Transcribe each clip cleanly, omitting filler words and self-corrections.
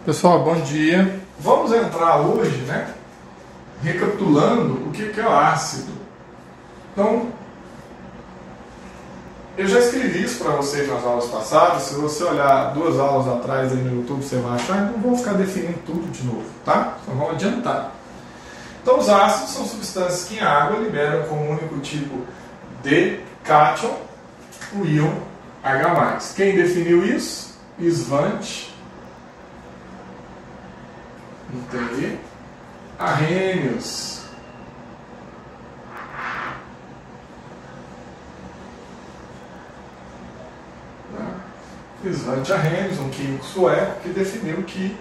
Pessoal, bom dia. Vamos entrar hoje, recapitulando o que é o ácido. Então, eu já escrevi isso para vocês nas aulas passadas. Se você olhar 2 aulas atrás aí no YouTube, você vai achar. Não vou ficar definindo tudo de novo, tá? Só vamos adiantar. Então, os ácidos são substâncias que em água liberam como único tipo de cátion o íon H+. Quem definiu isso? Svante Arrhenius. Svante Arrhenius, um químico sueco, que definiu que,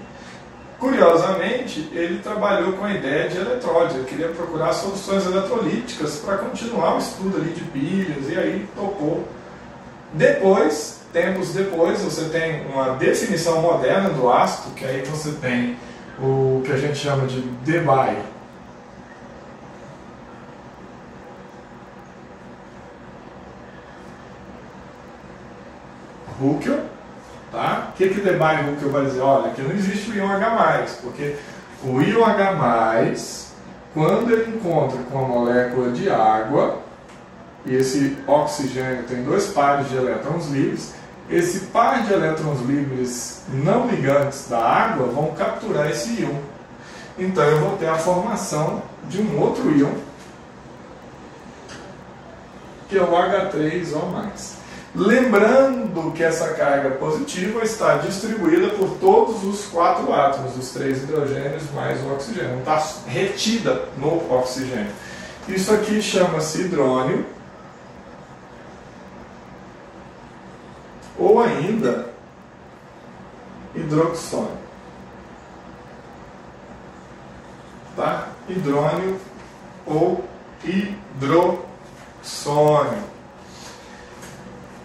curiosamente, ele trabalhou com a ideia de eletrólise. Ele queria procurar soluções eletrolíticas para continuar o estudo ali de pilhas, e aí topou. Depois, tempos depois, você tem uma definição moderna do ácido, que aí você tem o que a gente chama de Debye. Huckel, tá? O que Debye Huckel vai dizer? Olha, aqui não existe o íon H+, porque o íon H+, quando ele encontra com a molécula de água, e esse oxigênio tem 2 pares de elétrons livres, esse par de elétrons livres não ligantes da água vão capturar esse íon. Então eu vou ter a formação de um outro íon, que é o H3O+. Lembrando que essa carga positiva está distribuída por todos os 4 átomos, os 3 hidrogênios mais o oxigênio, não está retida no oxigênio. Isso aqui chama-se hidrônio, ou ainda hidroxônio, tá? Hidrônio ou hidroxônio.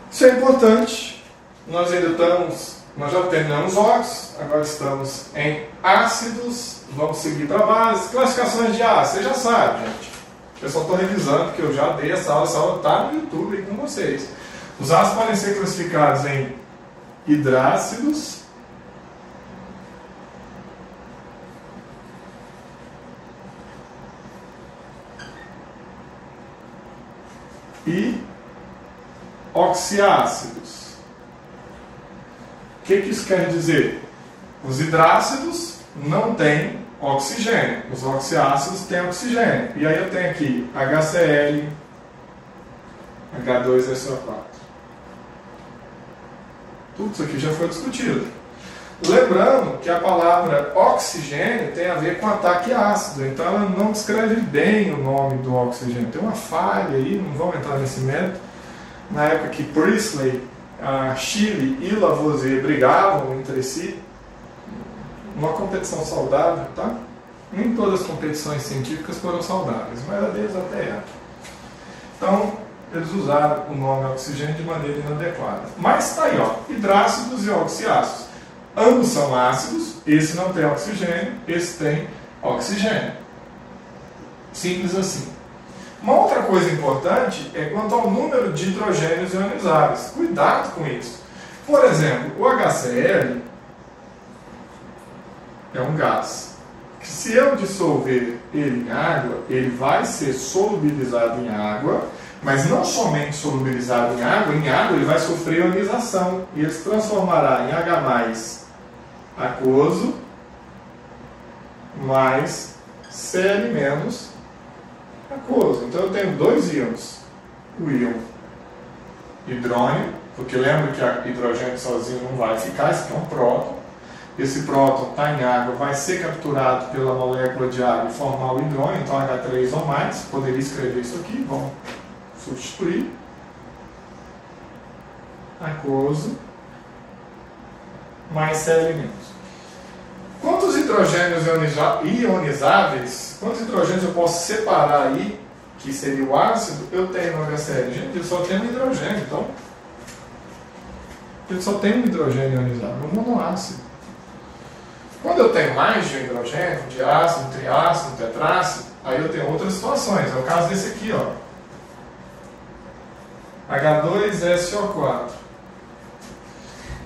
Isso é importante. Nós já terminamos óxidos, agora estamos em ácidos. Vamos seguir para a base. Classificações de ácidos, você já sabe, gente. Eu só estou revisando, que eu já dei essa aula está no YouTube aí com vocês. Os ácidos podem ser classificados em hidrácidos, e oxiácidos. O que isso quer dizer? Os hidrácidos não têm oxigênio, os oxiácidos têm oxigênio. E aí eu tenho aqui HCl, H2SO4. Tudo isso aqui já foi discutido. Lembrando que a palavra oxigênio tem a ver com ataque ácido, então ela não descreve bem o nome do oxigênio. Tem uma falha aí, não vamos entrar nesse mérito. Na época que Priestley, Chile e Lavoisier brigavam entre si, uma competição saudável, tá? Nem todas as competições científicas foram saudáveis, mas a deles até era. Então, eles usaram o nome oxigênio de maneira inadequada. Mas está aí, ó, hidrácidos e oxiácidos. Ambos são ácidos, esse não tem oxigênio, esse tem oxigênio. Simples assim. Uma outra coisa importante é quanto ao número de hidrogênios ionizáveis. Cuidado com isso. Por exemplo, o HCl é um gás, que se eu dissolver ele em água, ele vai ser solubilizado em água, mas não somente solubilizado em água ele vai sofrer ionização e ele se transformará em H+ aquoso mais Cl- aquoso. Então eu tenho 2 íons. O íon hidrônio, porque lembra que hidrogênio sozinho não vai ficar, esse aqui é um próton. Esse próton está em água, vai ser capturado pela molécula de água e formar o hidrônio, então H3O+. Poderia escrever isso aqui, vamos substituir. Aquoso mais Cl-. Quantos hidrogênios ionizáveis, quantos hidrogênios eu posso separar aí, que seria o ácido, eu tenho no HCl? Gente, ele só tem um hidrogênio, então. Ele só tem um hidrogênio ionizado, um monoácido. Quando eu tenho mais de um hidrogênio, de ácido, triácido, tetrácido, aí eu tenho outras situações. É o caso desse aqui, ó. H2SO4.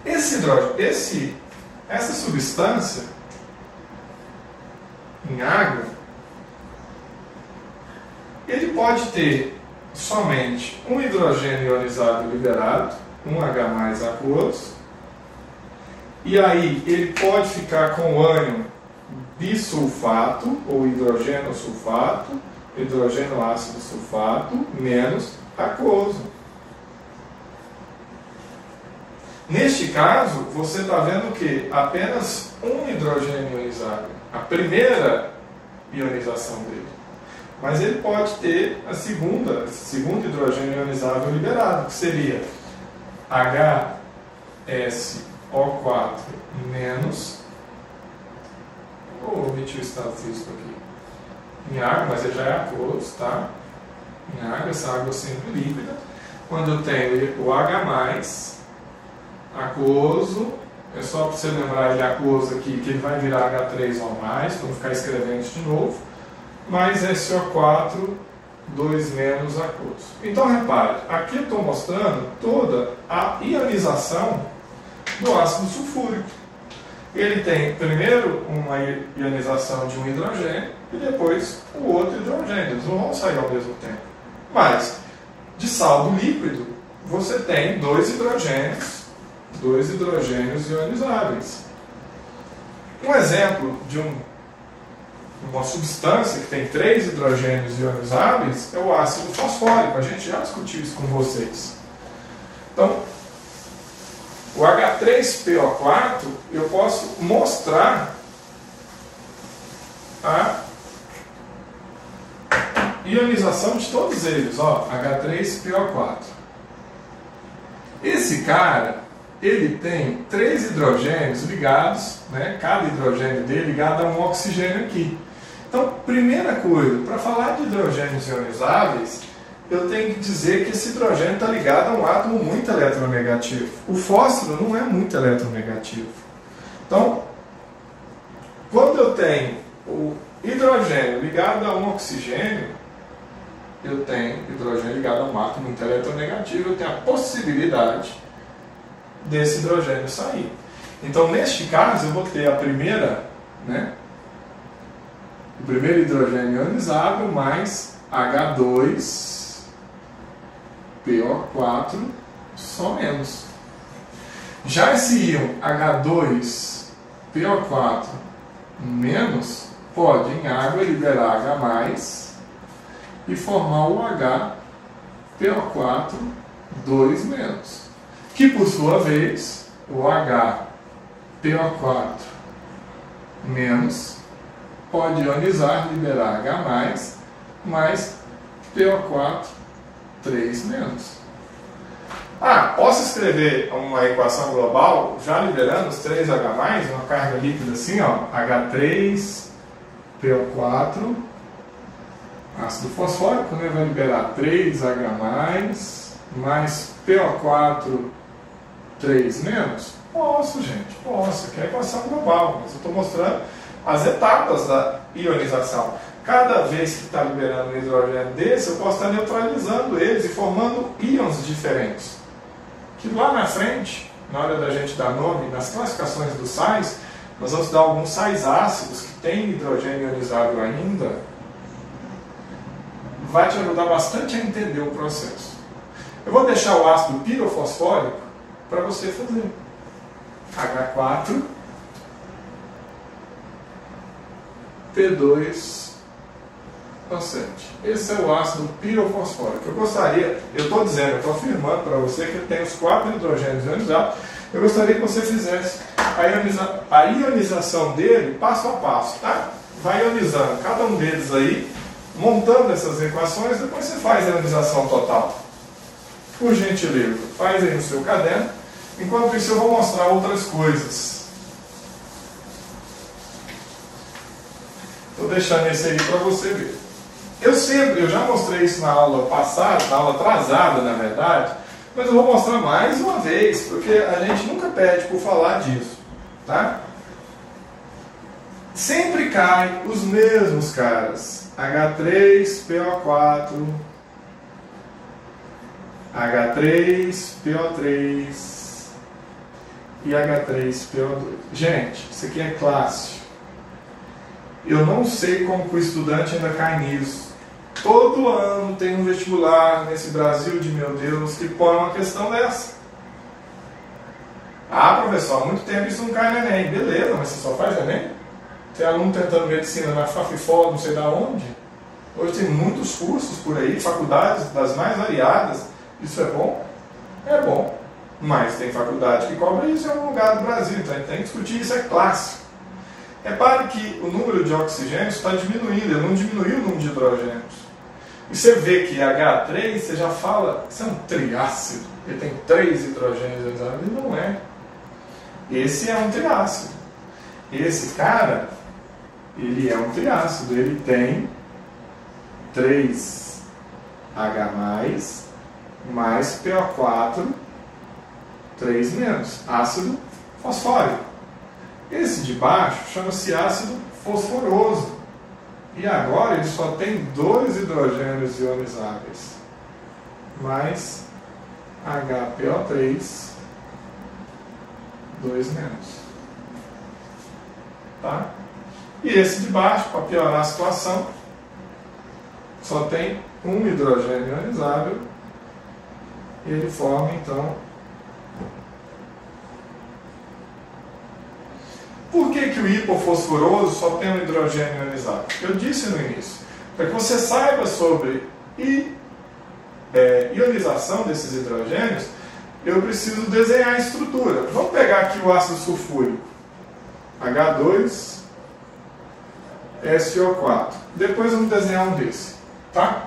Esse essa substância em água, ele pode ter somente um hidrogênio ionizado liberado, um H+ aquoso, e aí ele pode ficar com o ânion bisulfato, ou hidrogênio sulfato, hidrogênio ácido sulfato, menos aquoso. Neste caso, você está vendo que apenas um hidrogênio ionizado, a primeira ionização dele. Mas ele pode ter a segundo hidrogênio ionizável liberado, que seria HSO4 menos. Vou omitir o estado físico aqui. Em água, mas ele já é aquoso, tá? Em água, essa água é sempre líquida. Quando eu tenho o H+, aquoso, é só para você lembrar ele aquoso aqui, que ele vai virar H3 ou mais, para não ficar escrevendo isso de novo, mais SO4, 2 menos aquoso. Então repare, aqui eu estou mostrando toda a ionização do ácido sulfúrico. Ele tem primeiro uma ionização de um hidrogênio e depois o outro hidrogênio. Eles não vão sair ao mesmo tempo. Mas, de saldo líquido, você tem dois hidrogênios ionizáveis. Um exemplo de uma substância que tem 3 hidrogênios ionizáveis é o ácido fosfórico. A gente já discutiu isso com vocês. Então, o H3PO4, eu posso mostrar a ionização de todos eles. Ó, H3PO4. Esse cara, ele tem 3 hidrogênios ligados, né, cada hidrogênio dele ligado a um oxigênio aqui. Então, primeira coisa, para falar de hidrogênios ionizáveis, eu tenho que dizer que esse hidrogênio está ligado a um átomo muito eletronegativo. O fósforo não é muito eletronegativo. Então, quando eu tenho o hidrogênio ligado a um oxigênio, eu tenho hidrogênio ligado a um átomo muito eletronegativo, eu tenho a possibilidade desse hidrogênio sair. Então, neste caso, eu vou ter a primeira, né, o primeiro hidrogênio ionizável mais H2PO4 só menos. Já esse íon H2PO4 menos pode em água liberar H+ e formar o HPO4 2 menos, que por sua vez o HPO4 menos pode ionizar, liberar H+, mais PO4 3 menos. Posso escrever uma equação global já liberando os 3H+, uma carga líquida assim, ó, H3PO4, ácido fosfórico, né, vai liberar 3H+, mais PO4 3 menos? Posso, gente, posso, que é a equação global, mas eu estou mostrando as etapas da ionização. Cada vez que está liberando um hidrogênio desse, eu posso estar neutralizando eles e formando íons diferentes. Que lá na frente, na hora da gente dar nome, nas classificações dos sais, nós vamos dar alguns sais ácidos que têm hidrogênio ionizado ainda. Vai te ajudar bastante a entender o processo. Eu vou deixar o ácido pirofosfórico para você fazer. H4 P2O7. Esse é o ácido pirofosfórico. Eu estou afirmando para você que ele tem os 4 hidrogênios ionizados. Eu gostaria que você fizesse a ionização dele passo a passo, tá? Vai ionizando cada um deles aí, montando essas equações, depois você faz a ionização total. Por gentileza, faz aí no seu caderno. Enquanto isso, eu vou mostrar outras coisas. Estou deixando esse aí para você ver. Eu já mostrei isso na aula passada, na aula atrasada, na verdade, mas eu vou mostrar mais uma vez, porque a gente nunca pede por falar disso, tá? Sempre cai os mesmos caras. H3PO4, H3PO3. e H3PO2. Gente, isso aqui é clássico. Eu não sei como que o estudante ainda cai nisso. Todo ano tem um vestibular nesse Brasil de meu Deus que põe uma questão dessa. Ah, professor, há muito tempo isso não cai no Enem. Beleza, mas você só faz Enem? Tem aluno tentando medicina na Fafifó, não sei da onde. Hoje tem muitos cursos por aí, faculdades das mais variadas. Isso é bom? É bom. Mas tem faculdade que cobra isso em algum lugar do Brasil, então a gente tem que discutir, isso é clássico. Repare que o número de oxigênios está diminuindo, ele não diminuiu o número de hidrogênios. E você vê que H3, você já fala, isso é um triácido, ele tem 3 hidrogênios, ele não é. Esse é um triácido. Esse cara, ele é um triácido, ele tem 3H+, mais PO4, 3-, ácido fosfórico. Esse de baixo chama-se ácido fosforoso. E agora ele só tem 2 hidrogênios ionizáveis, mais HPO3, 2-. Tá? E esse de baixo, para piorar a situação, só tem 1 hidrogênio ionizável. E ele forma, então... Por que o hipofosforoso só tem um hidrogênio ionizado? Eu disse no início. Para que você saiba sobre ionização desses hidrogênios, eu preciso desenhar a estrutura. Vamos pegar aqui o ácido sulfúrico. H2SO4. Depois vamos desenhar um desse. Tá?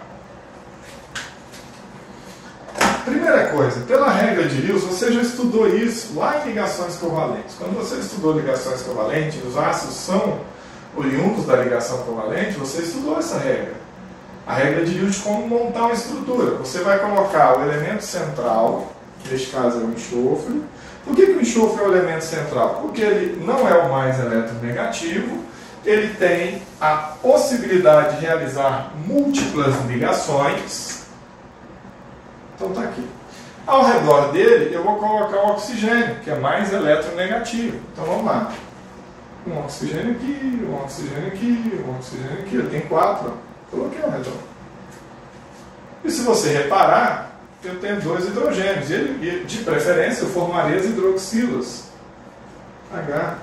Primeira coisa, pela regra de Lewis, você já estudou isso lá em ligações covalentes. Quando você estudou ligações covalentes, os ácidos são oriundos da ligação covalente, você estudou essa regra. A regra de Lewis de como montar uma estrutura. Você vai colocar o elemento central, neste caso é o enxofre. Por que o enxofre é o elemento central? Porque ele não é o mais eletronegativo, ele tem a possibilidade de realizar múltiplas ligações. Então está aqui. Ao redor dele, eu vou colocar o oxigênio, que é mais eletronegativo. Então vamos lá. Um oxigênio aqui, um oxigênio aqui, um oxigênio aqui. Eu tenho 4. Coloquei ao redor. E se você reparar, eu tenho 2 hidrogênios. E de preferência, eu formaria as hidroxilas. H.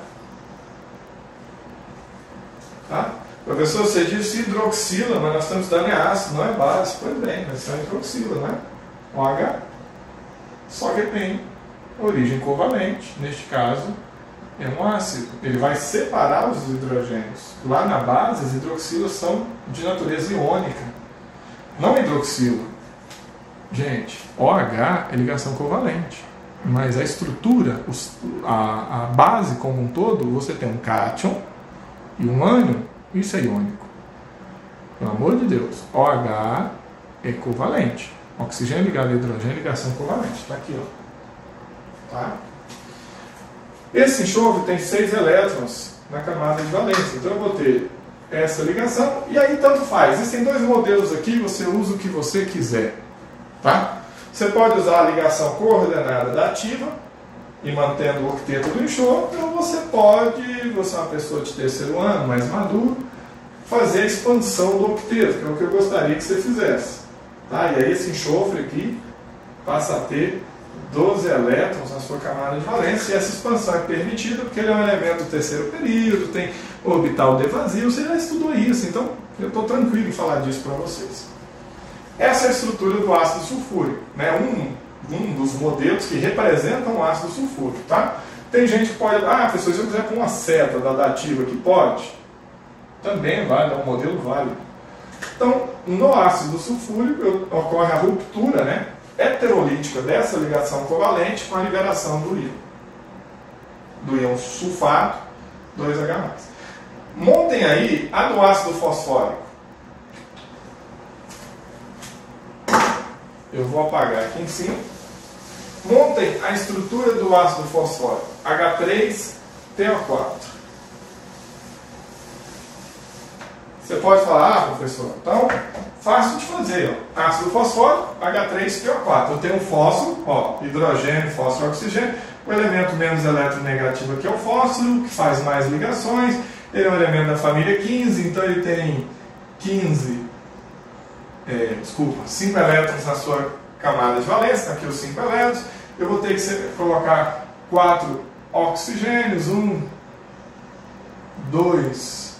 Tá? Professor, você disse hidroxila, mas nós estamos estudando em ácido, não é base. Pois bem, mas são hidroxila, não é? Um H, só que tem origem covalente, neste caso é um ácido, ele vai separar os hidrogênios. Lá na base, as hidroxilas são de natureza iônica, não hidroxila. Gente, OH é ligação covalente, mas a estrutura, a base como um todo, você tem um cátion e um ânion, isso é iônico. Pelo amor de Deus, OH é covalente. Oxigênio ligado a hidrogênio, ligação covalente. Está aqui, ó. Tá? Esse enxofre tem 6 elétrons na camada de valência. Então eu vou ter essa ligação e aí tanto faz. Existem 2 modelos aqui, você usa o que você quiser. Tá? Você pode usar a ligação coordenada da ativa e mantendo o octeto do enxofre, ou você pode, você é uma pessoa de terceiro ano, mais maduro, fazer a expansão do octeto, que é o que eu gostaria que você fizesse. Tá? E aí esse enxofre aqui passa a ter 12 elétrons na sua camada de valência, e essa expansão é permitida porque ele é um elemento do terceiro período, tem orbital D vazio, você já estudou isso, então eu estou tranquilo em falar disso para vocês. Essa é a estrutura do ácido sulfúrico, né? um dos modelos que representam o ácido sulfúrico. Tá? Tem gente que pode, professor, se eu quiser pôr uma seta da dativa aqui, pode? Também vale, é um modelo válido. Então, no ácido sulfúrico ocorre a ruptura, né, heterolítica dessa ligação covalente com a liberação do íon sulfato, 2H+. Montem aí a do ácido fosfórico. Eu vou apagar aqui em cima. Montem a estrutura do ácido fosfórico. H3PO4. Você pode falar, professor, então, fácil de fazer. Ó. Ácido fosfórico, H3PO4. Eu tenho um fósforo, ó, hidrogênio, fósforo, oxigênio. O elemento menos eletronegativo aqui é o fósforo, que faz mais ligações. Ele é um elemento da família 15, então ele tem 5 elétrons na sua camada de valência, aqui os 5 elétrons. Eu vou ter que colocar 4 oxigênios, 1, 2,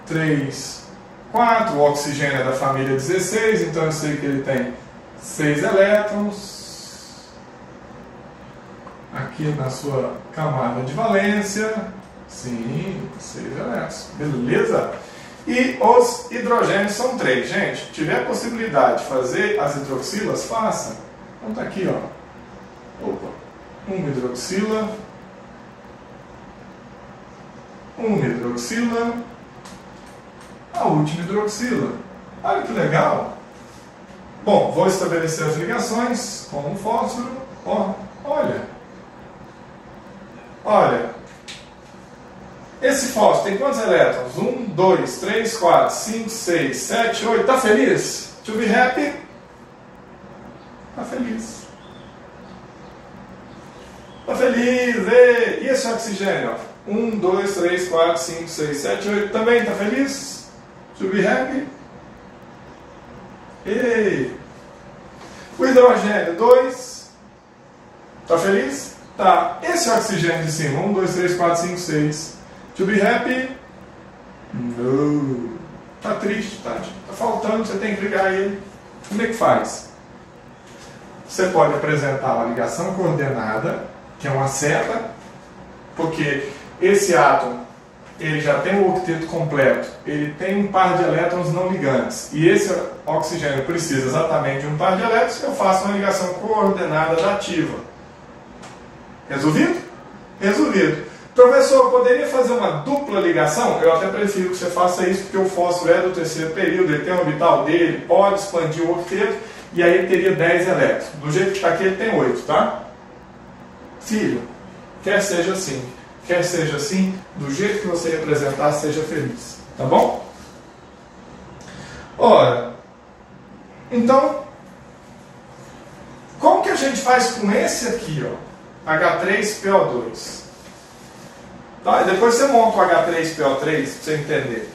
3, 4. O oxigênio é da família 16, então eu sei que ele tem 6 elétrons. Aqui na sua camada de valência, sim, 6 elétrons, beleza? E os hidrogênios são 3, gente. Se tiver a possibilidade de fazer as hidroxilas, faça. Então tá aqui, ó. Opa, uma hidroxila, a última hidroxila. Olha que legal. Bom, vou estabelecer as ligações com o fósforo. Ó, olha, esse fósforo tem quantos elétrons? 1, 2, 3, 4, 5, 6, 7, 8. Tá feliz? To be happy? Tá feliz. Tá feliz. E esse oxigênio? 1, 2, 3, 4, 5, 6, 7, 8. Também tá feliz? To be happy? Ei. O hidrogênio 2. Tá feliz? Tá. Esse oxigênio de cima? 1, 2, 3, 4, 5, 6. To be happy? No. Tá triste, tá faltando, você tem que ligar ele. Como é que faz? Você pode apresentar uma ligação coordenada, que é uma seta, porque esse átomo ele já tem o octeto completo, ele tem um par de elétrons não ligantes, e esse oxigênio precisa exatamente de um par de elétrons. Eu faço uma ligação coordenada dativa. Resolvido? Resolvido. Professor, poderia fazer uma dupla ligação? Eu até prefiro que você faça isso, porque o fósforo é do terceiro período, ele tem um orbital dele, pode expandir o octeto, e aí ele teria 10 elétrons. Do jeito que está aqui, ele tem 8, tá? Filho, quer seja assim, do jeito que você representar, seja feliz. Tá bom? Ora, então, como que a gente faz com esse aqui, ó? H3PO2. Tá? E depois você monta o H3PO3 para você entender.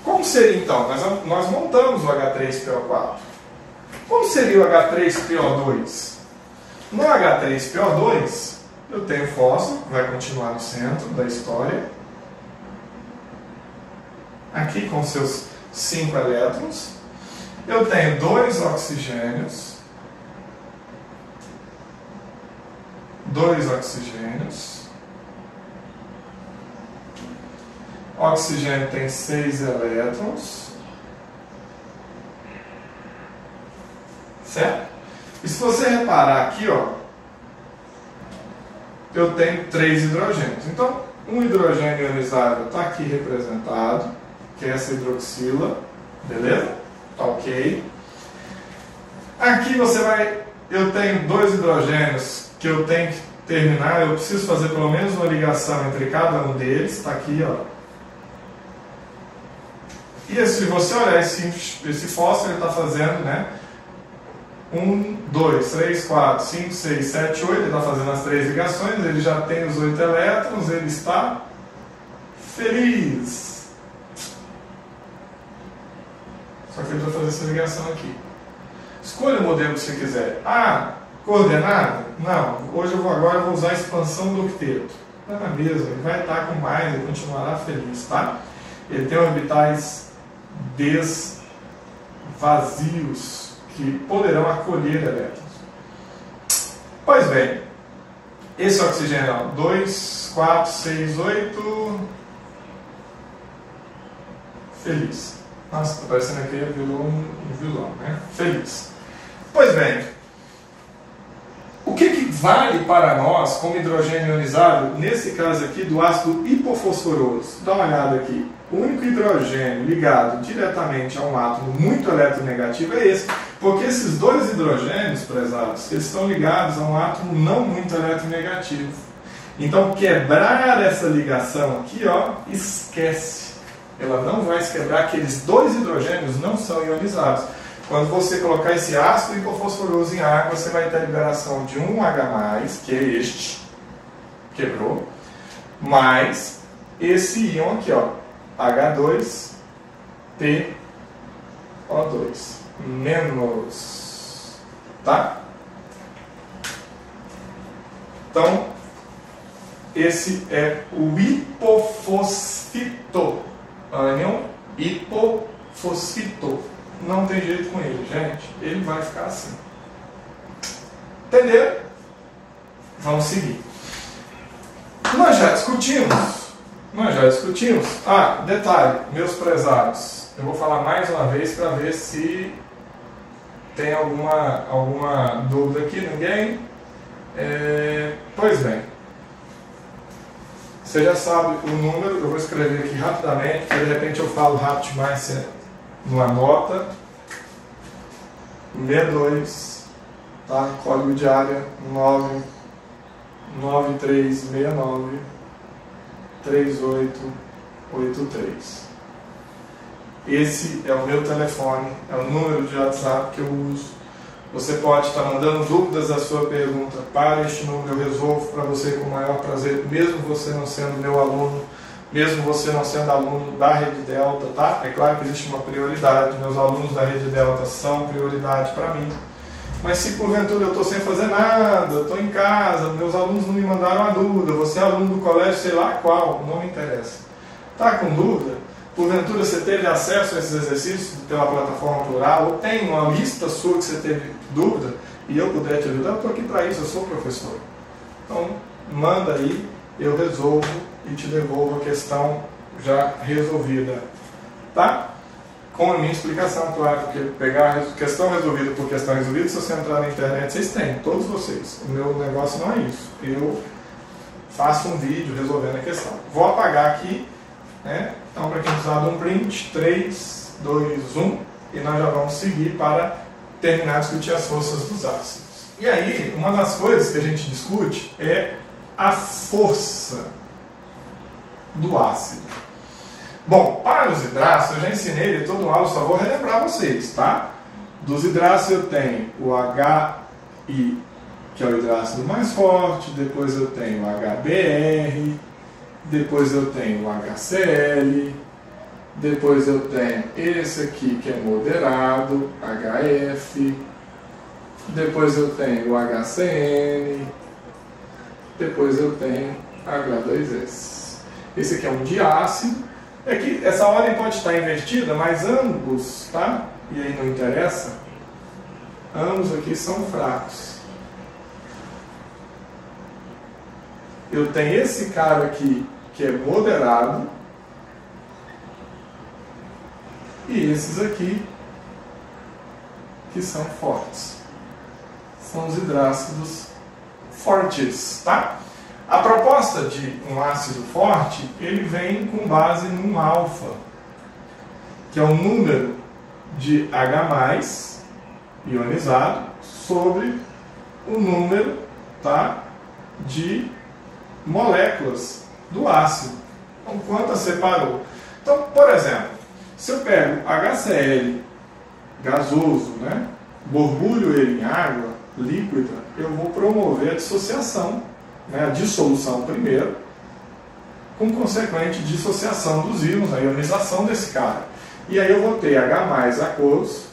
Como seria então? Nós montamos o H3PO4. Como seria o H3PO2? No H3PO2, eu tenho fósforo, que vai continuar no centro da história. Aqui com seus 5 elétrons. Eu tenho 2 oxigênios. 2 oxigênios. O oxigênio tem 6 elétrons. Certo? E se você reparar aqui, ó, eu tenho 3 hidrogênios. Então, um hidrogênio ionizável está aqui representado, que é essa hidroxila. Beleza? Tá ok. Aqui você vai... Eu tenho 2 hidrogênios que eu tenho que terminar. Eu preciso fazer pelo menos uma ligação entre cada um deles. Está aqui, ó. E se você olhar esse fósforo, ele está fazendo, né? 1, 2, 3, 4, 5, 6, 7, 8. Ele está fazendo as 3 ligações. Ele já tem os 8 elétrons. Ele está feliz. Só que ele vai fazer essa ligação aqui. Escolha o modelo que você quiser. Ah, coordenada? Não. Hoje agora eu vou usar a expansão do octeto. Não é mesmo. Ele vai estar com mais. Ele continuará feliz, tá? Ele tem orbitais vazios que poderão acolher elétrons. Pois bem, esse oxigênio, 2, 4, 6, 8, feliz. Nossa, está parecendo aqui um vilão, né? Feliz. Pois bem, o que vale para nós como hidrogênio ionizado, nesse caso aqui do ácido hipofosforoso? Dá uma olhada aqui. O único hidrogênio ligado diretamente a um átomo muito eletronegativo é esse, porque esses 2 hidrogênios, prezados, eles estão ligados a um átomo não muito eletronegativo. Então, quebrar essa ligação aqui, ó, esquece. Ela não vai se quebrar, aqueles 2 hidrogênios não são ionizados. Quando você colocar esse ácido hipofosforoso em água, você vai ter a liberação de um H+, que é este, quebrou, mais esse íon aqui, ó, H2PO2, menos, tá? Então, esse é o hipofosfito, ânion hipofosfito. Não tem jeito com ele, gente. Ele vai ficar assim. Entenderam? Vamos seguir. Nós já discutimos. Ah, detalhe, meus prezados. Eu vou falar mais uma vez para ver se tem alguma dúvida aqui. Ninguém? Pois bem. Você já sabe o número. Eu vou escrever aqui rapidamente, porque de repente eu falo rápido demais, você não anota. 62, tá? Código de área 99369 3883. Esse é o meu telefone, é o número de WhatsApp que eu uso. Você pode estar mandando dúvidas da sua pergunta para este número, eu resolvo para você com o maior prazer, mesmo você não sendo meu aluno, mesmo você não sendo aluno da Rede Delta, tá? É claro que existe uma prioridade, meus alunos da Rede Delta são prioridade para mim. Mas se porventura eu estou sem fazer nada, estou em casa, meus alunos não me mandaram a dúvida, você é aluno do colégio, sei lá qual, não me interessa. Está com dúvida? Porventura você teve acesso a esses exercícios pela plataforma Plural, ou tem uma lista sua que você teve dúvida, e eu puder te ajudar, eu estou aqui para isso, eu sou professor. Então, manda aí, eu resolvo e te devolvo a questão já resolvida. Tá? Com a minha explicação, claro, porque pegar a questão resolvida por questão resolvida, se você entrar na internet, vocês têm, todos vocês. O meu negócio não é isso. Eu faço um vídeo resolvendo a questão. Vou apagar aqui, né? Então, para quem precisar de um print, 3, 2, 1, e nós já vamos seguir para terminar de discutir as forças dos ácidos. E aí, uma das coisas que a gente discute é a força do ácido. Bom, para os hidrácidos, eu já ensinei ele todo aula, só vou relembrar vocês, tá? Dos hidrácidos eu tenho o HI, que é o hidrácido mais forte, depois eu tenho o HBr, depois eu tenho o HCl, depois eu tenho esse aqui que é moderado, HF, depois eu tenho o HCN, depois eu tenho H2S. Esse aqui é um diácido. É que essa ordem pode estar invertida, mas ambos, tá? E aí não interessa, ambos aqui são fracos. Eu tenho esse cara aqui que é moderado e esses aqui que são fortes. São os hidrácidos fortes, tá? A proposta de um ácido forte, ele vem com base num alfa, que é o número de H+ ionizado sobre o número, tá, de moléculas do ácido. Então, quantas separou? Então, por exemplo, se eu pego HCl gasoso, né, borbulho ele em água líquida, eu vou promover a dissociação, né, a dissolução primeiro, com consequente dissociação dos íons, a ionização desse cara. E aí eu vou ter H+ aquoso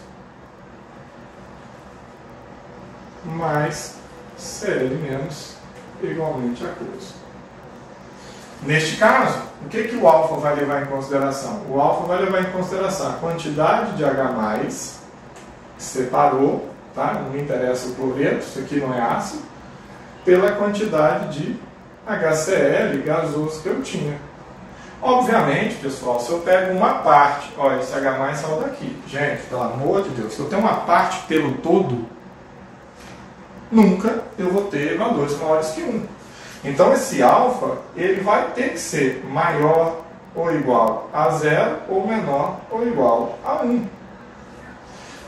mais Cl- igualmente aquoso. Neste caso, o que o alfa vai levar em consideração? O alfa vai levar em consideração a quantidade de H+, que separou, tá? Não me interessa o cloreto, isso aqui não é ácido, pela quantidade de HCl gasoso que eu tinha. Obviamente, pessoal, se eu pego uma parte, olha, esse H+ saiu daqui. Gente, pelo amor de Deus, se eu tenho uma parte pelo todo, nunca eu vou ter valores maiores que 1. Então esse alfa, ele vai ter que ser maior ou igual a 0 ou menor ou igual a 1.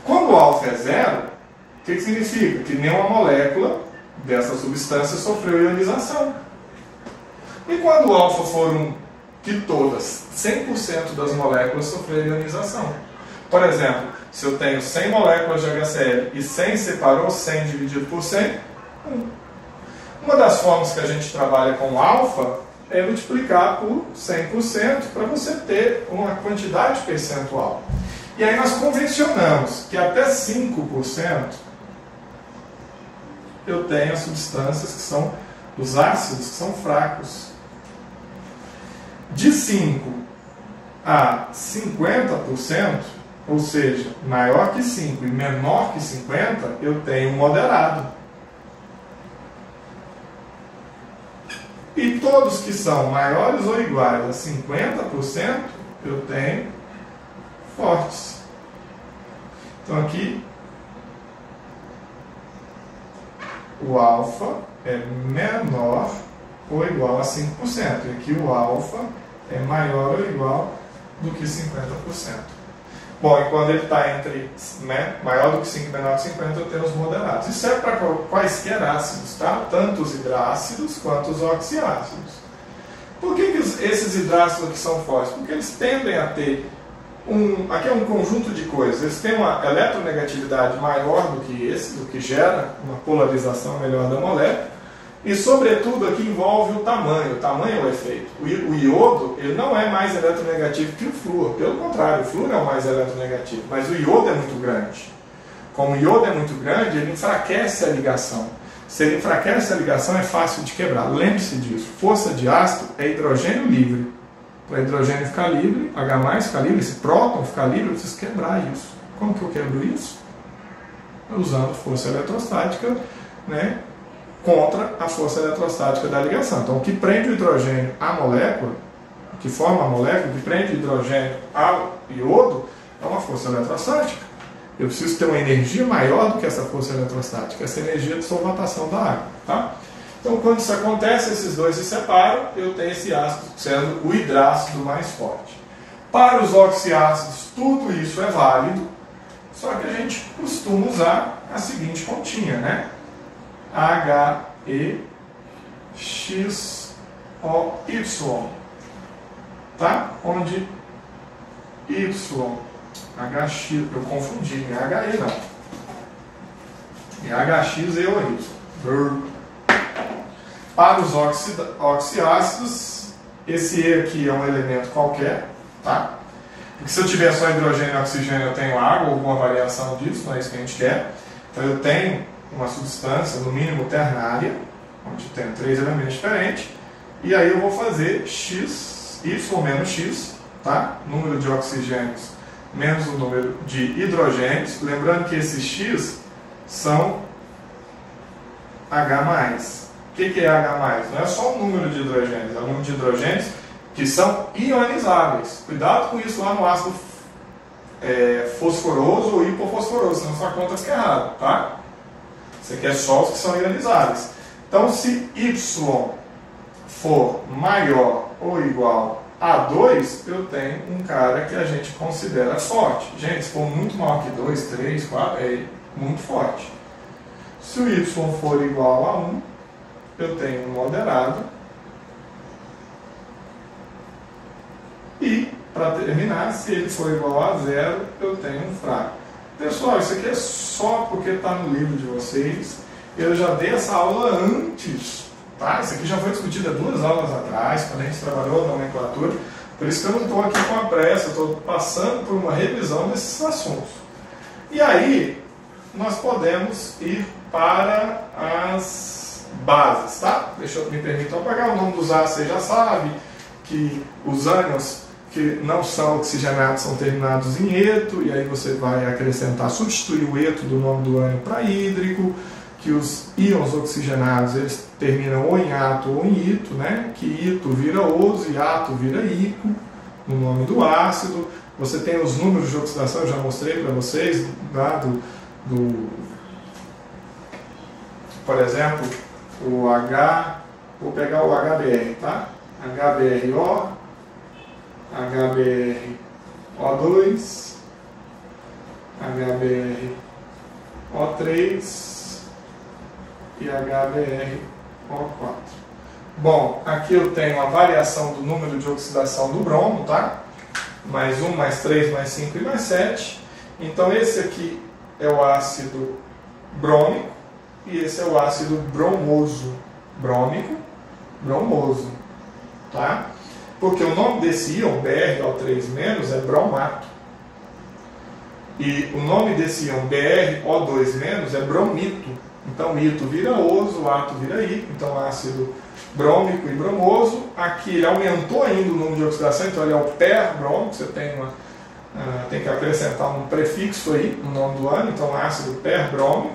Quando o alfa é 0, o que significa? Que nenhuma molécula dessa substância sofreu ionização. E quando o alfa for 1, que todas, 100% das moléculas sofreram ionização. Por exemplo, se eu tenho 100 moléculas de HCl e 100 separou, 100 dividido por 100, 1. Uma das formas que a gente trabalha com alfa é multiplicar por 100% para você ter uma quantidade percentual. E aí nós convencionamos que até 5% eu tenho as substâncias que são os ácidos que são fracos. De 5 a 50%, ou seja, maior que 5 e menor que 50, eu tenho moderado. E todos que são maiores ou iguais a 50%, eu tenho fortes. Então aqui, o alfa é menor ou igual a 5%. E aqui o alfa é maior ou igual do que 50%. Bom, e quando ele está entre maior do que 5 e menor do que 50, eu tenho os moderados. Isso é para quaisquer ácidos, tá? Tanto os hidrácidos quanto os oxiácidos. Por que esses hidrácidos aqui são fortes? Porque eles tendem a ter aqui é um conjunto de coisas. Eles têm uma eletronegatividade maior do que esse, do que gera uma polarização melhor da molécula. E, sobretudo, aqui envolve o tamanho é o efeito. O iodo ele não é mais eletronegativo que o flúor. Pelo contrário, o flúor é o mais eletronegativo. Mas o iodo é muito grande. Como o iodo é muito grande, ele enfraquece a ligação. Se ele enfraquece a ligação, é fácil de quebrar. Lembre-se disso. Força de ácido é hidrogênio livre. Para hidrogênio ficar livre, H+ ficar livre, esse próton ficar livre, eu preciso quebrar isso. Como que eu quebro isso? Usando força eletrostática, né, contra a força eletrostática da ligação. Então, o que prende o hidrogênio à molécula, o que forma a molécula, o que prende o hidrogênio ao iodo, é uma força eletrostática. Eu preciso ter uma energia maior do que essa força eletrostática, essa energia de solvatação da água. Tá? Então, quando isso acontece, esses dois se separam, eu tenho esse ácido sendo o hidrácido mais forte. Para os oxiácidos, tudo isso é válido, só que a gente costuma usar a seguinte continha, né? HEXOY, tá? Onde Y, HX, eu confundi, não é HE não. É HX e OY. Para os oxiácidos, esse E aqui é um elemento qualquer, tá? Porque se eu tiver só hidrogênio e oxigênio, eu tenho água ou alguma variação disso, não é isso que a gente quer. Então eu tenho uma substância, no mínimo ternária, onde tem 3 elementos diferentes, e aí eu vou fazer X, Y menos X, tá? Número de oxigênios menos o número de hidrogênios, lembrando que esses X são H+. O que é H+? Não é só o número de hidrogênios, é o número de hidrogênios que são ionizáveis. Cuidado com isso lá no ácido fosforoso ou hipofosforoso, senão sua conta fica errada, tá? Você quer só os que são ionizáveis. Então, se Y for maior ou igual a 2, eu tenho um cara que a gente considera forte. Gente, se for muito maior que 2, 3, 4, é muito forte. Se o Y for igual a 1, eu tenho um moderado. E, para terminar, se ele for igual a 0, eu tenho um fraco. Pessoal, isso aqui é só porque está no livro de vocês. Eu já dei essa aula antes, tá? Isso aqui já foi discutido há 2 aulas atrás, quando a gente trabalhou a nomenclatura. Por isso que eu não estou aqui com a pressa, estou passando por uma revisão desses assuntos. E aí, nós podemos ir para as bases, tá? Deixa eu me permitir apagar o nome dos ácidos, você já sabe que os ânions que não são oxigenados são terminados em eto, e aí você vai acrescentar, substituir o eto do nome do ânion para hídrico, que os íons oxigenados eles terminam ou em ato ou em ito, né? Que ito vira oso e ato vira ico, no nome do ácido. Você tem os números de oxidação, eu já mostrei para vocês, tá? Por exemplo, o H, vou pegar o HBr, tá? HBrO, HBrO2, HBrO3 e HBrO4. Bom, aqui eu tenho a variação do número de oxidação do bromo, tá? mais 1, mais 3, mais 5 e mais 7. Então esse aqui é o ácido brômico e esse é o ácido bromoso. Brômico, bromoso. Tá? Porque o nome desse íon, BrO3- é bromato. E o nome desse íon, BrO2- é bromito. Então mito vira oso, ato vira I. Então ácido brômico e bromoso. Aqui ele aumentou ainda o número de oxidação, então ele é o perbrômico. Você tem que acrescentar um prefixo aí no nome do ano, então ácido perbrômico.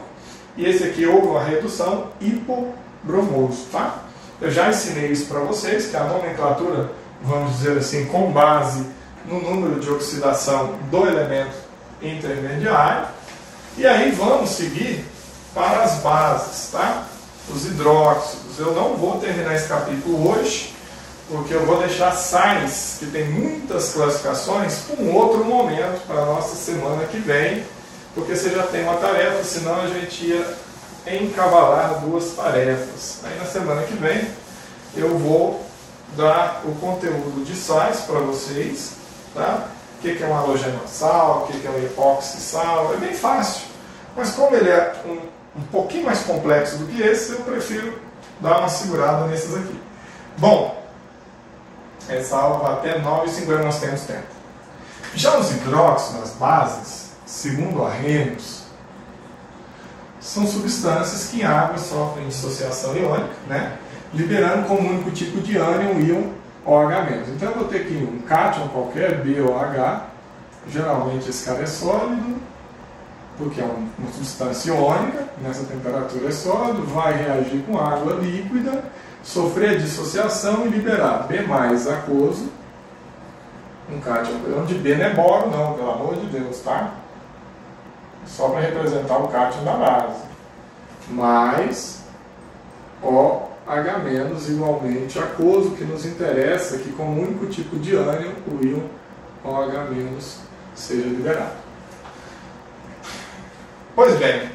E esse aqui houve uma redução hipobromoso. Tá? Eu já ensinei isso para vocês, que a nomenclatura, vamos dizer assim, com base no número de oxidação do elemento intermediário. E aí vamos seguir para as bases, tá? Os hidróxidos. Eu não vou terminar esse capítulo hoje, porque eu vou deixar sais, que tem muitas classificações, para um outro momento, para a nossa semana que vem, porque você já tem uma tarefa, senão a gente ia encabalar duas tarefas. Aí na semana que vem eu vou dar o conteúdo de sais para vocês, tá? O que é um halogenosal, o que é um epoxissal, é bem fácil. Mas como ele é um pouquinho mais complexo do que esse, eu prefiro dar uma segurada nesses aqui. Bom, essa aula vai até 9h50, nós temos tempo. Já os hidróxidos, as bases, segundo Arrhenius, são substâncias que em água sofrem dissociação iônica, né? Liberando como único tipo de ânion o íon OH-. Então eu vou ter aqui um cátion qualquer, BOH, geralmente esse cara é sólido, porque é uma substância iônica, nessa temperatura é sólido, vai reagir com água líquida, sofrer a dissociação e liberar B+ aquoso, um cátion, onde B não é boro não, pelo amor de Deus, tá? Só para representar o cátion da base. Mais OH- igualmente aquoso, que nos interessa que como único tipo de ânion o íon OH- seja liberado. Pois bem,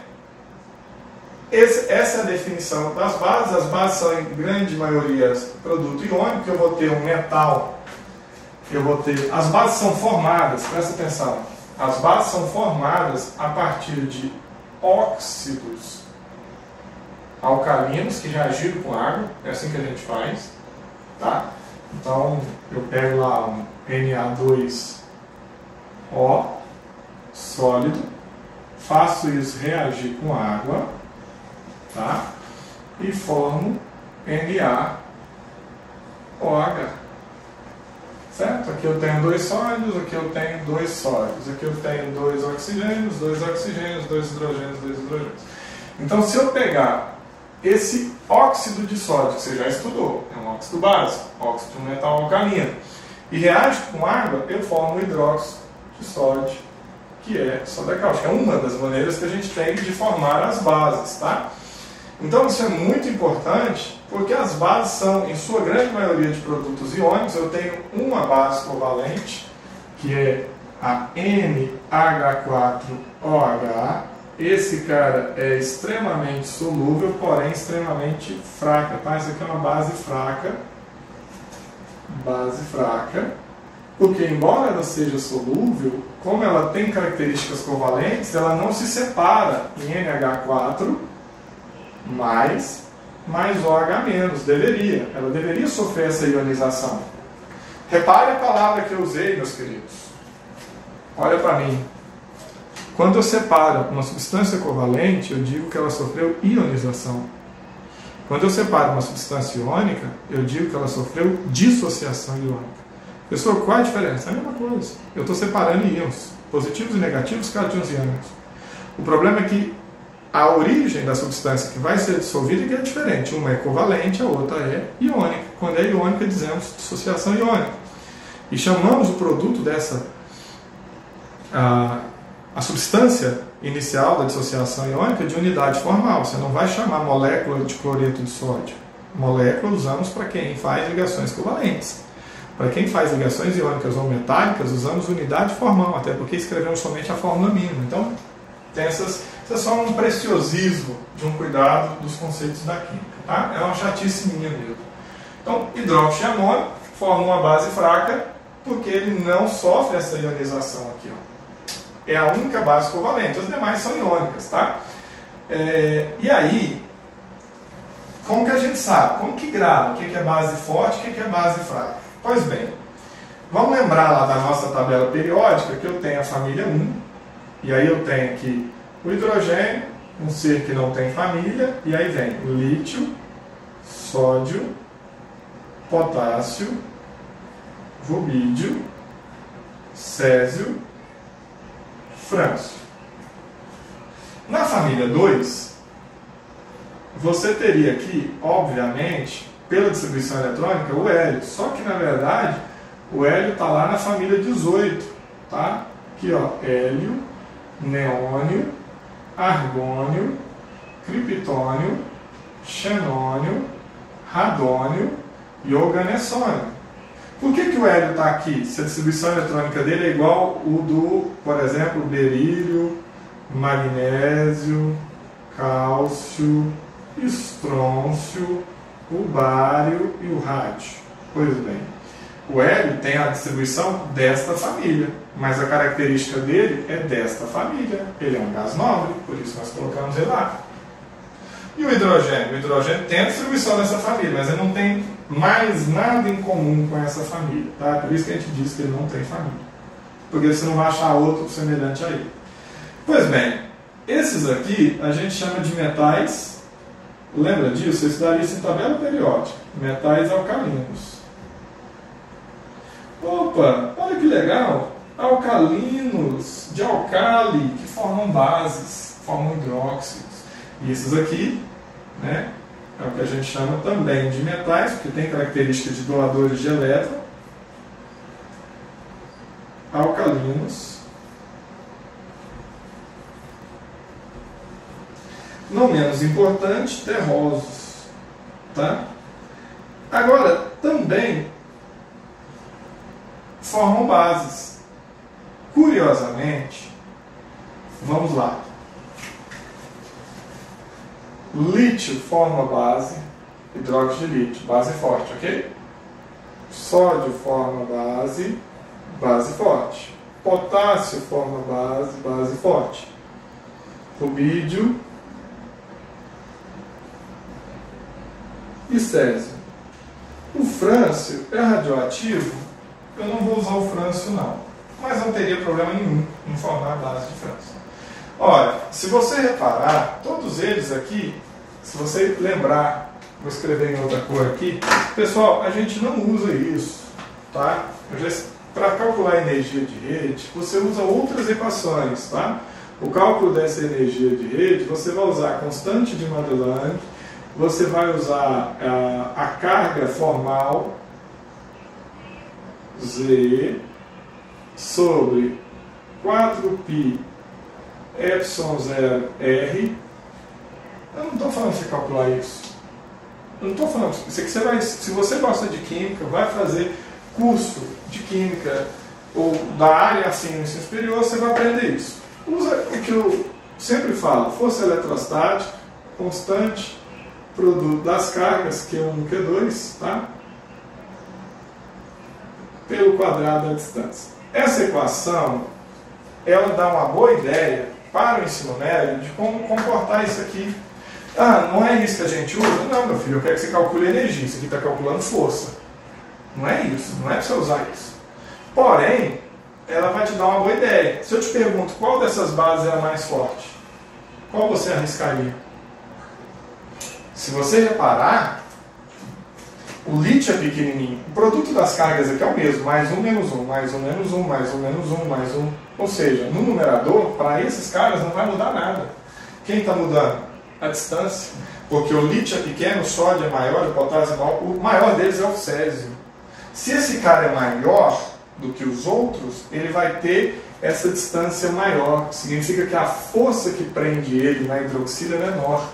essa é a definição das bases. As bases são em grande maioria produto iônico. Eu vou ter um metal, as bases são formadas, presta atenção, as bases são formadas a partir de óxidos alcalinos que reagiram com água, é assim que a gente faz, tá? Então eu pego lá um Na2O sólido, faço isso reagir com água, tá? E formo NaOH. Certo? Aqui eu tenho dois sólidos, aqui eu tenho dois sólidos, aqui eu tenho dois oxigênios, dois hidrogênios, dois hidrogênios. Então, se eu pegar esse óxido de sódio, que você já estudou, é um óxido básico, óxido de um metal alcalino, e reage com água, eu formo um hidróxido de sódio, que é soda cáustica. É uma das maneiras que a gente tem de formar as bases, tá? Então isso é muito importante, porque as bases são, em sua grande maioria, de produtos iônicos. Eu tenho uma base covalente, que é a NH4OH. Esse cara é extremamente solúvel, porém extremamente fraca, tá? Isso aqui é uma base fraca, porque embora ela seja solúvel, como ela tem características covalentes, ela não se separa em NH4 mais OH-. Ela deveria sofrer essa ionização. Repare a palavra que eu usei, meus queridos. Olha para mim. Quando eu separo uma substância covalente, eu digo que ela sofreu ionização. Quando eu separo uma substância iônica, eu digo que ela sofreu dissociação iônica. Pessoal, qual a diferença? É a mesma coisa. Eu estou separando íons, positivos e negativos, cátions e ânions. O problema é que a origem da substância que vai ser dissolvida é que é diferente. Uma é covalente, a outra é iônica. Quando é iônica, dizemos dissociação iônica. E chamamos o produto dessa... a substância inicial da dissociação iônica de unidade formal. Você não vai chamar molécula de cloreto de sódio. Molécula usamos para quem faz ligações covalentes. Para quem faz ligações iônicas ou metálicas, usamos unidade formal, até porque escrevemos somente a fórmula mínima. Então, isso é só um preciosismo de um cuidado dos conceitos da química. Tá? É uma chatice minha mesmo. Então, hidróxido de amônio forma uma base fraca, porque ele não sofre essa ionização aqui. Ó. É a única base covalente, as demais são iônicas. Tá? E aí, como que a gente sabe? Como que grava? O que é base forte e o que é base fraca? Pois bem, vamos lembrar lá da nossa tabela periódica que eu tenho a família 1, e aí eu tenho aqui o hidrogênio, um ser que não tem família, e aí vem o lítio, sódio, potássio, rubídio, césio, frâncio. Na família 2, você teria aqui, obviamente, pela distribuição eletrônica, o hélio. Só que, na verdade, o hélio está lá na família 18. Tá? Aqui, ó, hélio, neônio, argônio, criptônio, xenônio, radônio e organessônio. Por que o hélio está aqui, se a distribuição eletrônica dele é igual o do, por exemplo, berílio, magnésio, cálcio, estrôncio, o bário e o rádio? Pois bem, o hélio tem a distribuição desta família, mas a característica dele é desta família. Ele é um gás nobre, por isso nós colocamos ele lá. E o hidrogênio? O hidrogênio tem a distribuição dessa família, mas ele não tem mais nada em comum com essa família. Tá? Por isso que a gente diz que ele não tem família. Porque você não vai achar outro semelhante a ele. Pois bem, esses aqui a gente chama de metais. Lembra disso? Você estudaria isso em tabela periódica. Metais alcalinos. Opa, olha que legal! Alcalinos de alcali que formam bases, formam hidróxidos. E esses aqui, né, é o que a gente chama também de metais, porque tem características de doadores de elétron. Alcalinos. Não menos importante, terrosos. Tá? Agora, também formam bases. Curiosamente, vamos lá. Lítio forma base, hidróxido de lítio, base forte, ok? Sódio forma base, base forte. Potássio forma base, base forte. Rubídio e césio. O frâncio é radioativo? Eu não vou usar o frâncio não, mas não teria problema nenhum em formar a base de frâncio. Olha, se você reparar, todos eles aqui, se você lembrar, vou escrever em outra cor aqui, pessoal, a gente não usa isso, tá? Para calcular a energia de rede, você usa outras equações, tá? O cálculo dessa energia de rede, você vai usar a constante de Madelung, você vai usar a carga formal, Z, sobre 4π ε0r. Eu não estou falando de você calcular isso. Eu não estou falando. Isso aqui você vai, se você gosta de química, vai fazer curso de química ou da área assim no ensino superior, você vai aprender isso. Usa o que eu sempre falo: força eletrostática, constante, produto das cargas, Q1 e Q2, tá? Pelo quadrado da distância. Essa equação, ela dá uma boa ideia para o ensino médio de como comportar isso aqui. Ah, não é isso que a gente usa? Não, meu filho, eu quero que você calcule energia. Isso aqui está calculando força. Não é isso, não é para você usar isso. Porém, ela vai te dar uma boa ideia. Se eu te pergunto qual dessas bases é a mais forte, qual você arriscaria? Se você reparar, o lítio é pequenininho. O produto das cargas aqui é o mesmo, mais um, menos um, mais um, menos um, mais um, menos um, mais um. Ou seja, no numerador, para esses caras não vai mudar nada. Quem está mudando? A distância. Porque o lítio é pequeno, o sódio é maior, o potássio é maior. O maior deles é o césio. Se esse cara é maior do que os outros, ele vai ter essa distância maior. Significa que a força que prende ele na hidroxila é menor.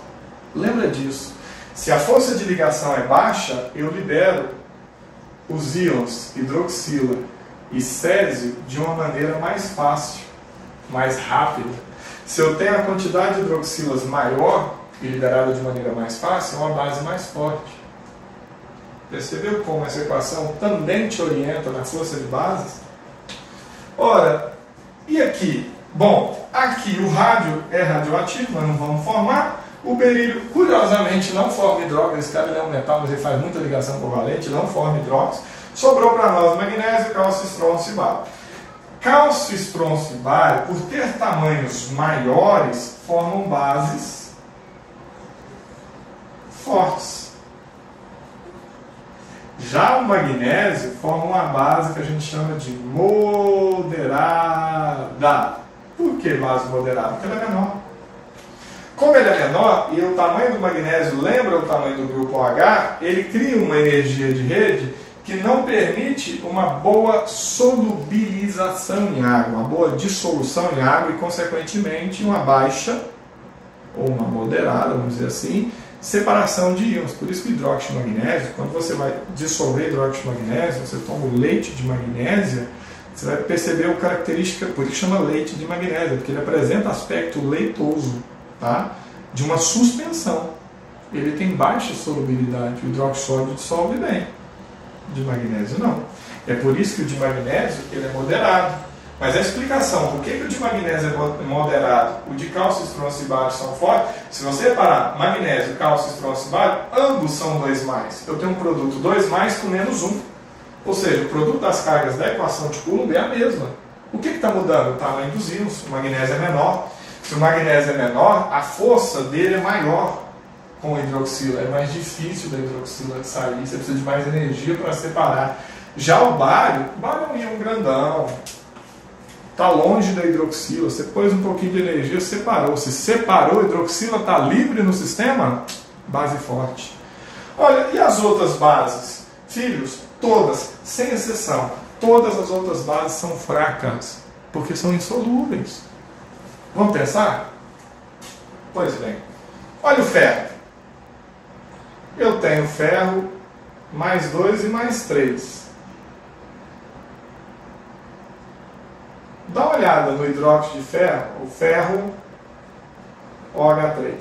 Lembra disso. Se a força de ligação é baixa, eu libero os íons hidroxila e césio de uma maneira mais fácil, mais rápida. Se eu tenho a quantidade de hidroxilas maior e liberada de maneira mais fácil, é uma base mais forte. Percebeu como essa equação também te orienta na força de bases? Ora, e aqui? Bom, aqui o rádio é radioativo, nós não vamos formar. O berílio, curiosamente, não forma hidróxido. Esse cara é um metal, mas ele faz muita ligação covalente, não forma hidróxido. Sobrou para nós magnésio, cálcio, estronço e bário. Cálcio, estronço e bário, por ter tamanhos maiores, formam bases fortes. Já o magnésio forma uma base que a gente chama de moderada. Por que base moderada? Porque ela é menor. Como ele é menor e o tamanho do magnésio lembra o tamanho do grupo OH, ele cria uma energia de rede que não permite uma boa solubilização em água, uma boa dissolução em água e, consequentemente, uma baixa, ou uma moderada, vamos dizer assim, separação de íons. Por isso que o hidróxido de magnésio, quando você vai dissolver hidróxido de magnésio, você toma o leite de magnésia, você vai perceber a característica, por isso que chama leite de magnésia, porque ele apresenta aspecto leitoso, tá? De uma suspensão. Ele tem baixa solubilidade, o hidróxido sólido dissolve bem. De magnésio não. É por isso que o de magnésio ele é moderado. Mas a explicação por que o de magnésio é moderado, o de cálcio, estronço e bário são fortes, se você reparar, magnésio, cálcio, estronço e bário, ambos são 2+. Eu tenho um produto 2+ com -1. Ou seja, o produto das cargas da equação de Coulomb é a mesma. O que está mudando? O tamanho dos íons. O magnésio é menor. Se o magnésio é menor, a força dele é maior. Com a hidroxila, é mais difícil da hidroxila sair, você precisa de mais energia para separar. Já o bário é um íon grandão, está longe da hidroxila, você pôs um pouquinho de energia, separou. Se separou, a hidroxila está livre no sistema, base forte. Olha, e as outras bases? Filhos, todas, sem exceção, todas as outras bases são fracas, porque são insolúveis. Vamos pensar? Pois bem, olha o ferro. Eu tenho ferro +2 e +3. Dá uma olhada no hidróxido de ferro, o ferro OH3.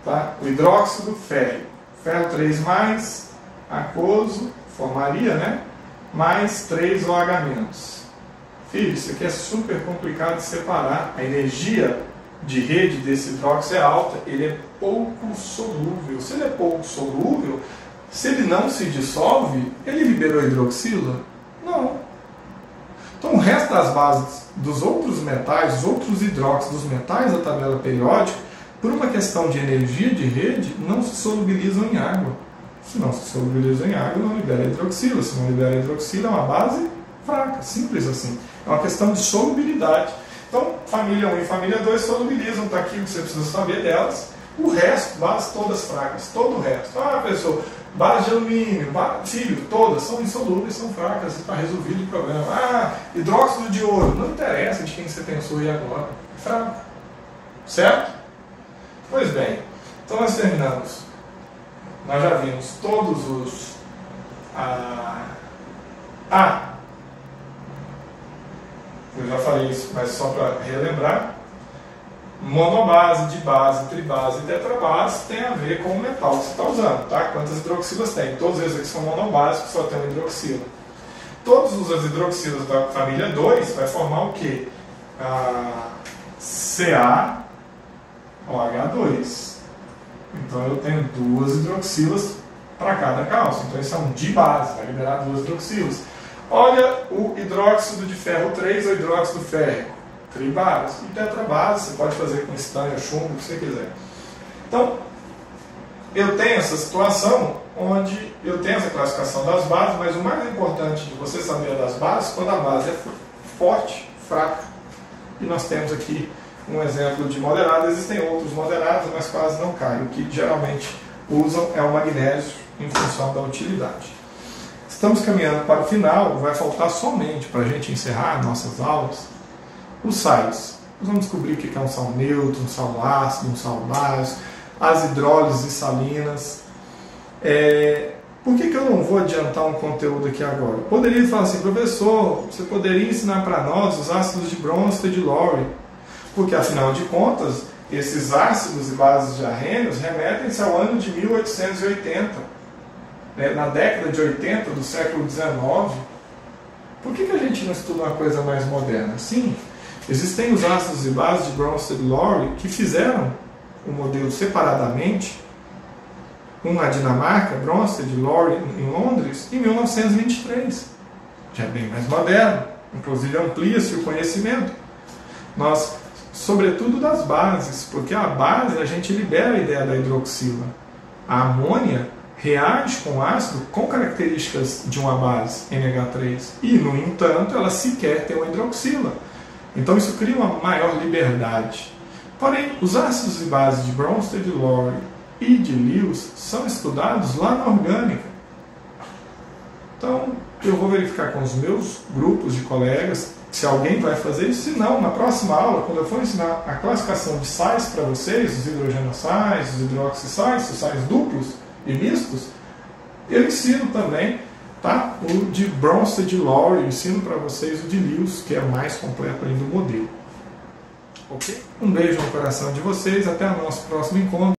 Tá? O hidróxido ferro 3+, aquoso, formaria, né? Mais 3 OH-. Filho, isso aqui é super complicado de separar. A energia de rede desse hidróxido é alta, ele é pouco solúvel. Se ele é pouco solúvel, se ele não se dissolve, ele liberou a hidroxila? Não. Então o resto das bases dos outros metais, os outros hidróxidos, dos metais da tabela periódica, por uma questão de energia de rede, não se solubilizam em água. Se não se solubilizam em água, não libera a hidroxila. Se não libera a hidroxila, é uma base fraca, simples assim. É uma questão de solubilidade. Então, família 1 e família 2 solubilizam, está aqui o que você precisa saber delas. O resto, bases todas fracas, todo o resto. Ah, pessoa, base de alumínio, filho, todas são insolúveis, são fracas, está resolvido o problema. Ah, hidróxido de ouro, não interessa de quem você pensou aí agora, é fraco. Certo? Pois bem, então nós terminamos. Nós já vimos todos os... eu já falei isso, mas só para relembrar. Monobase, dibase, tribase e tetrabase tem a ver com o metal que você está usando, tá? Quantas hidroxilas tem? Todos eles aqui são monobásicos, só tem uma hidroxila. Todas as hidroxilas da família 2 vai formar o quê? CaOH2. Então eu tenho 2 hidroxilas para cada cálcio. Então isso é um dibase, vai liberar 2 hidroxilas. Olha o hidróxido de ferro 3 ou hidróxido férrico. Tribase. E tetrabase, você pode fazer com estanho, chumbo, o que você quiser. Então, eu tenho essa situação onde eu tenho essa classificação das bases, mas o mais importante de você saber das bases, quando a base é forte, fraca. E nós temos aqui um exemplo de moderado. Existem outros moderados, mas quase não caem. O que geralmente usam é o magnésio em função da utilidade. Estamos caminhando para o final, vai faltar somente, para a gente encerrar nossas aulas, os sais. Nós vamos descobrir o que é um sal neutro, um sal ácido, um sal básico, as hidrólises salinas. Por que eu não vou adiantar um conteúdo aqui agora? Eu poderia falar assim, professor, você poderia ensinar para nós os ácidos de Bronsted e de Lowry, porque afinal de contas, esses ácidos e bases de arrênios remetem-se ao ano de 1880. na década de 80 do século XIX, por que a gente não estuda uma coisa mais moderna? Sim, existem os ácidos e bases de Bronsted Lowry que fizeram o modelo separadamente, um na Dinamarca, Bronsted Lowry em Londres, em 1923. Já é bem mais moderno, inclusive amplia-se o conhecimento. Nós, sobretudo das bases, porque a base a gente libera a ideia da hidroxila. A amônia reage com o ácido com características de uma base, NH3, e, no entanto, ela sequer tem uma hidroxila. Então isso cria uma maior liberdade. Porém, os ácidos e bases de Bronsted Lowry e de Lewis são estudados lá na orgânica. Então, eu vou verificar com os meus grupos de colegas se alguém vai fazer isso. Se não, na próxima aula, quando eu for ensinar a classificação de sais para vocês, os hidrogenossais, os hidroxissais, os sais duplos e mistos, eu ensino também, tá, o de Bronsted Lowry, eu ensino para vocês o de Lewis, que é mais completo ainda o modelo. Ok? Um beijo no coração de vocês, até o nosso próximo encontro.